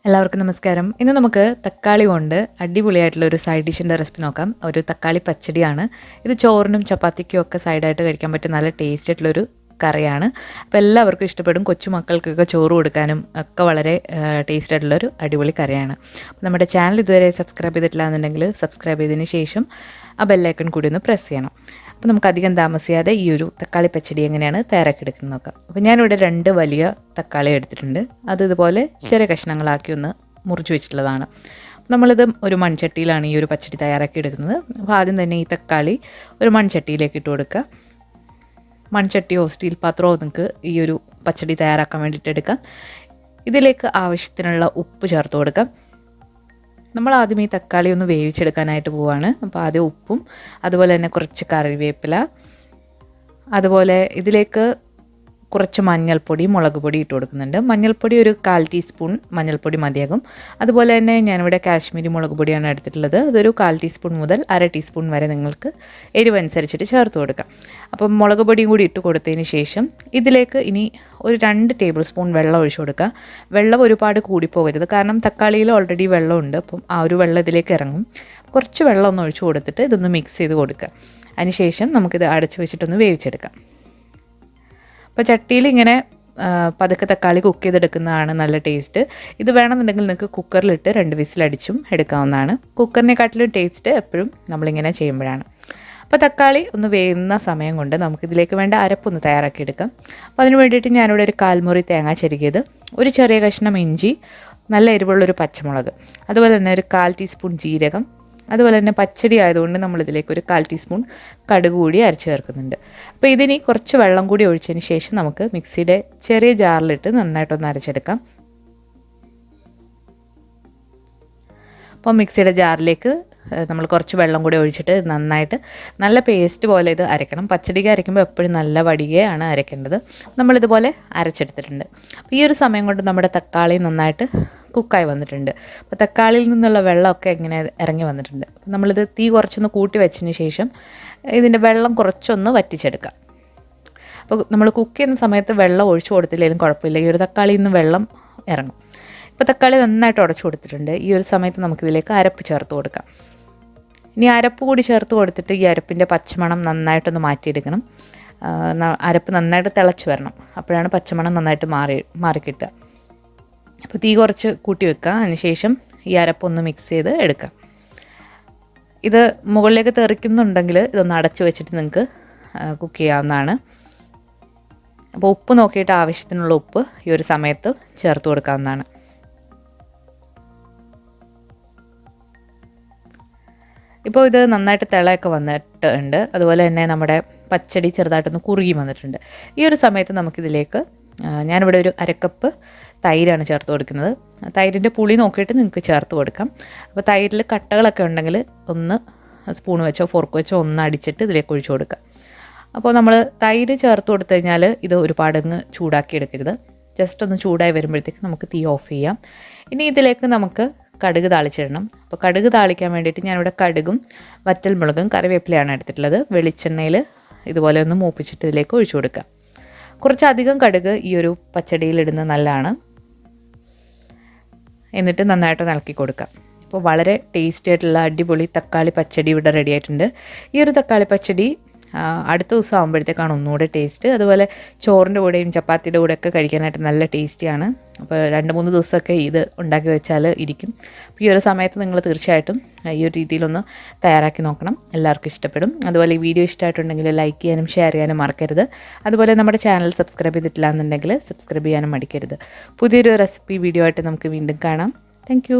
എല്ലാവർക്കും നമസ്കാരം. ഇന്ന് നമുക്ക് തക്കാളി കൊണ്ട് അടിപൊളിയായിട്ടുള്ള ഒരു സൈഡ് ഡിഷിൻ്റെ റെസിപ്പി നോക്കാം. ഒരു തക്കാളി പച്ചടിയാണ്. ഇത് ചോറിനും ചപ്പാത്തിക്കും ഒക്കെ സൈഡായിട്ട് കഴിക്കാൻ പറ്റിയ നല്ല ടേസ്റ്റ് ആയിട്ടുള്ളൊരു കറിയാണ്. അപ്പോൾ എല്ലാവർക്കും ഇഷ്ടപ്പെടും. കൊച്ചുമക്കൾക്കൊക്കെ ചോറ് കൊടുക്കാനും ഒക്കെ വളരെ ടേസ്റ്റ് ആയിട്ടുള്ളൊരു അടിപൊളി കറിയാണ്. അപ്പോൾ നമ്മുടെ ചാനൽ ഇതുവരെ സബ്സ്ക്രൈബ് ചെയ്തിട്ടില്ല എന്നുണ്ടെങ്കിൽ സബ്സ്ക്രൈബ് ചെയ്തതിന് ശേഷം ആ ബെല്ലൈക്കൺ കൂടി ഒന്ന് പ്രസ് ചെയ്യണം. അപ്പോൾ നമുക്ക് അധികം താമസിയാതെ ഈ ഒരു തക്കാളി പച്ചടി എങ്ങനെയാണ് തയ്യാറാക്കിയെടുക്കുന്നത് നോക്കാം. അപ്പോൾ ഞാനിവിടെ 2 വലിയ തക്കാളി എടുത്തിട്ടുണ്ട്. അത് ഇതുപോലെ ചെറിയ കഷ്ണങ്ങളാക്കി ഒന്ന് മുറിച്ച് വെച്ചിട്ടുള്ളതാണ്. നമ്മളിത് ഒരു മൺചട്ടിയിലാണ് ഈ ഒരു പച്ചടി തയ്യാറാക്കി എടുക്കുന്നത്. അപ്പോൾ ആദ്യം തന്നെ ഈ തക്കാളി ഒരു മൺചട്ടിയിലേക്ക് ഇട്ട് കൊടുക്കുക. മൺചട്ടിയോ സ്റ്റീൽ പാത്രമോ നിങ്ങൾക്ക് ഈ ഒരു പച്ചടി തയ്യാറാക്കാൻ വേണ്ടിയിട്ട് എടുക്കാം. ഇതിലേക്ക് ആവശ്യത്തിനുള്ള ഉപ്പ് ചേർത്ത് കൊടുക്കാം. നമ്മൾ ആദ്യം ഈ തക്കാളി ഒന്ന് വേവിച്ചെടുക്കാനായിട്ട് പോവുകയാണ്. അപ്പോൾ ആദ്യം ഉപ്പും അതുപോലെ തന്നെ കുറച്ച് കറിവേപ്പില, അതുപോലെ ഇതിലേക്ക് കുറച്ച് മഞ്ഞൾപ്പൊടി, മുളക് പൊടി ഇട്ട് കൊടുക്കുന്നുണ്ട്. മഞ്ഞൾപ്പൊടി ഒരു 1/4 ടീസ്പൂൺ മഞ്ഞൾപ്പൊടി മതിയാകും. അതുപോലെ തന്നെ ഞാനിവിടെ കാശ്മീരി മുളക് പൊടിയാണ് എടുത്തിട്ടുള്ളത്. അതൊരു 1/4 ടീസ്പൂൺ മുതൽ 1/2 ടീസ്പൂൺ വരെ നിങ്ങൾക്ക് എരിവനുസരിച്ചിട്ട് ചേർത്ത് കൊടുക്കാം. അപ്പം മുളക് പൊടിയും കൂടി ഇട്ട് കൊടുത്തതിന് ശേഷം ഇതിലേക്ക് ഇനി ഒരു 2 ടേബിൾ സ്പൂൺ വെള്ളം ഒഴിച്ചു കൊടുക്കുക. വെള്ളം ഒരുപാട് കൂടിപ്പോകരുത്, കാരണം തക്കാളിയിൽ ഓൾറെഡി വെള്ളമുണ്ട്. അപ്പം ആ ഒരു വെള്ളം ഇതിലേക്ക് ഇറങ്ങും. കുറച്ച് വെള്ളം ഒന്ന് ഒഴിച്ചു കൊടുത്തിട്ട് ഇതൊന്ന് മിക്സ് ചെയ്ത് കൊടുക്കുക. അതിനുശേഷം നമുക്കിത് അടച്ച് വെച്ചിട്ടൊന്ന് വേവിച്ചെടുക്കാം. അപ്പോൾ ചട്ടിയിൽ ഇങ്ങനെ പതുക്കെ തക്കാളി കുക്ക് ചെയ്തെടുക്കുന്നതാണ് നല്ല ടേസ്റ്റ്. ഇത് വേണമെന്നുണ്ടെങ്കിൽ നിങ്ങൾക്ക് കുക്കറിലിട്ട് 2 വിസിലടിച്ചും എടുക്കാവുന്നതാണ്. കുക്കറിനെക്കാട്ടിലും ടേസ്റ്റ് എപ്പോഴും നമ്മളിങ്ങനെ ചെയ്യുമ്പോഴാണ്. അപ്പോൾ തക്കാളി ഒന്ന് വേവുന്ന സമയം കൊണ്ട് നമുക്കിതിലേക്ക് വേണ്ട അരപ്പൊന്ന് തയ്യാറാക്കിയെടുക്കാം. അപ്പോൾ അതിന് വേണ്ടിയിട്ട് ഞാനിവിടെ ഒരു 1/4 മുറി തേങ്ങ ചിരകിയത്, ഒരു ചെറിയ കഷ്ണം ഇഞ്ചി, നല്ല എരിവുള്ളൊരു പച്ചമുളക്, അതുപോലെ തന്നെ ഒരു 1/4 ടീസ്പൂൺ ജീരകം, അതുപോലെ തന്നെ പച്ചടി ആയതുകൊണ്ട് നമ്മളിതിലേക്ക് ഒരു 1/4 ടീസ്പൂൺ കടുക് കൂടി അരച്ച് ചേർക്കുന്നുണ്ട്. അപ്പോൾ ഇതിനി കുറച്ച് വെള്ളം കൂടി ഒഴിച്ചതിന് ശേഷം നമുക്ക് മിക്സിയുടെ ചെറിയ ജാറിലിട്ട് നന്നായിട്ടൊന്ന് അരച്ചെടുക്കാം. അപ്പോൾ മിക്സിയുടെ ജാറിലേക്ക് നമ്മൾ കുറച്ച് വെള്ളം കൂടി ഒഴിച്ചിട്ട് നന്നായിട്ട് നല്ല പേസ്റ്റ് പോലെ ഇത് അരക്കണം. പച്ചടിക്ക് അരയ്ക്കുമ്പോൾ എപ്പോഴും നല്ല വടികയാണ് അരയ്ക്കേണ്ടത്. നമ്മളിതുപോലെ അരച്ചെടുത്തിട്ടുണ്ട്. അപ്പോൾ ഈ ഒരു സമയം കൊണ്ട് നമ്മുടെ തക്കാളി നന്നായിട്ട് കുക്കായി വന്നിട്ടുണ്ട്. അപ്പോൾ തക്കാളിയിൽ നിന്നുള്ള വെള്ളമൊക്കെ ഇങ്ങനെ ഇറങ്ങി വന്നിട്ടുണ്ട്. അപ്പോൾ നമ്മളിത് തീ കുറച്ചൊന്ന് കൂട്ടി വെച്ചതിന് ശേഷം ഇതിൻ്റെ വെള്ളം കുറച്ചൊന്ന് വറ്റിച്ചെടുക്കാം. അപ്പോൾ നമ്മൾ കുക്ക് ചെയ്യുന്ന സമയത്ത് വെള്ളം ഒഴിച്ചു കൊടുത്തില്ലെങ്കിലും കുഴപ്പമില്ല, ഈ ഒരു തക്കാളിയിൽ നിന്ന് വെള്ളം ഇറങ്ങും. ഇപ്പോൾ തക്കാളി നന്നായിട്ട് ഉടച്ചു കൊടുത്തിട്ടുണ്ട്. ഈ ഒരു സമയത്ത് നമുക്കിതിലേക്ക് അരപ്പ് ചേർത്ത് കൊടുക്കാം. ഇനി അരപ്പ് കൂടി ചേർത്ത് കൊടുത്തിട്ട് ഈ അരപ്പിൻ്റെ പച്ചമണം നന്നായിട്ടൊന്ന് മാറ്റിയെടുക്കണം. അരപ്പ് നന്നായിട്ട് തിളച്ച് വരണം, അപ്പോഴാണ് പച്ചമണം നന്നായിട്ട് മാറിക്കിട്ടുക. അപ്പോൾ തീ കുറച്ച് കൂട്ടി വെക്കുക. അതിനുശേഷം ഈ അരപ്പൊന്ന് മിക്സ് ചെയ്ത് എടുക്കാം. ഇത് മുകളിലേക്ക് തെറിക്കുന്നുണ്ടെങ്കിൽ ഇതൊന്ന് അടച്ച് വെച്ചിട്ട് നിങ്ങൾക്ക് കുക്ക് ചെയ്യാവുന്നതാണ്. അപ്പോൾ ഉപ്പ് നോക്കിയിട്ട് ആവശ്യത്തിനുള്ള ഉപ്പ് ഈ ഒരു സമയത്ത് ചേർത്ത് കൊടുക്കാവുന്നതാണ്. ഇപ്പോൾ ഇത് നന്നായിട്ട് തിളയൊക്കെ വന്നിട്ടുണ്ട്. അതുപോലെ തന്നെ നമ്മുടെ പച്ചടി ചെറുതായിട്ടൊന്ന് കുറുകി വന്നിട്ടുണ്ട്. ഈ ഒരു സമയത്ത് നമുക്കിതിലേക്ക് ഞാനിവിടെ ഒരു 1/2 കപ്പ് തൈരാണ് ചേർത്ത് കൊടുക്കുന്നത്. തൈരിൻ്റെ പുളി നോക്കിയിട്ട് നിങ്ങൾക്ക് ചേർത്ത് കൊടുക്കാം. അപ്പോൾ തൈരിൽ കട്ടകളൊക്കെ ഉണ്ടെങ്കിൽ ഒന്ന് സ്പൂൺ വെച്ചോ ഫോർക്ക് വെച്ചോ ഒന്ന് അടിച്ചിട്ട് ഇതിലേക്ക് ഒഴിച്ചു കൊടുക്കുക. അപ്പോൾ നമ്മൾ തൈര് ചേർത്ത് കൊടുത്തു കഴിഞ്ഞാൽ ഇത് ഒരുപാടങ്ങ് ചൂടാക്കി എടുക്കരുത്. ജസ്റ്റ് ഒന്ന് ചൂടായി വരുമ്പോഴത്തേക്ക് നമുക്ക് തീ ഓഫ് ചെയ്യാം. ഇനി ഇതിലേക്ക് നമുക്ക് കടുക് താളിച്ചിടണം. അപ്പോൾ കടുക് താളിക്കാൻ വേണ്ടിയിട്ട് ഞാനിവിടെ കടുകും വറ്റൽമുളകും കറിവേപ്പിലയാണ് എടുത്തിട്ടുള്ളത്. വെളിച്ചെണ്ണയിൽ ഇതുപോലെ ഒന്ന് മൂപ്പിച്ചിട്ട് ഇതിലേക്ക് ഒഴിച്ചു കൊടുക്കുക. കുറച്ചധികം കടുക് ഈ ഒരു പച്ചടിയിലിടുന്നത് നല്ലതാണ്. എന്നിട്ട് നന്നായിട്ട് ഇളക്കി കൊടുക്കാം. അപ്പോൾ വളരെ ടേസ്റ്റി ആയിട്ടുള്ള അടിപൊളി തക്കാളി പച്ചടി ഇവിടെ റെഡി ആയിട്ടുണ്ട്. ഈ ഒരു തക്കാളി പച്ചടി അടുത്ത ദിവസം ആകുമ്പോഴത്തേക്കാണ് ഒന്നുകൂടെ ടേസ്റ്റ്. അതുപോലെ ചോറിൻ്റെ കൂടെയും ചപ്പാത്തിയുടെ കൂടെയൊക്കെ കഴിക്കാനായിട്ട് നല്ല ടേസ്റ്റിയാണ്. അപ്പോൾ 2-3 ദിവസമൊക്കെ ഇത് ഉണ്ടാക്കി വെച്ചാൽ ഇരിക്കും. അപ്പോൾ ഈ ഒരു സമയത്ത് നിങ്ങൾ തീർച്ചയായിട്ടും ഈ ഒരു രീതിയിലൊന്ന് തയ്യാറാക്കി നോക്കണം. എല്ലാവർക്കും ഇഷ്ടപ്പെടും. അതുപോലെ ഈ വീഡിയോ ഇഷ്ടമായിട്ടുണ്ടെങ്കിൽ ലൈക്ക് ചെയ്യാനും ഷെയർ ചെയ്യാനും മറക്കരുത്. അതുപോലെ നമ്മുടെ ചാനൽ സബ്സ്ക്രൈബ് ചെയ്തിട്ടില്ല എന്നുണ്ടെങ്കിൽ സബ്സ്ക്രൈബ് ചെയ്യാനും മടിക്കരുത്. പുതിയൊരു റെസിപ്പി വീഡിയോ ആയിട്ട് നമുക്ക് വീണ്ടും കാണാം. താങ്ക്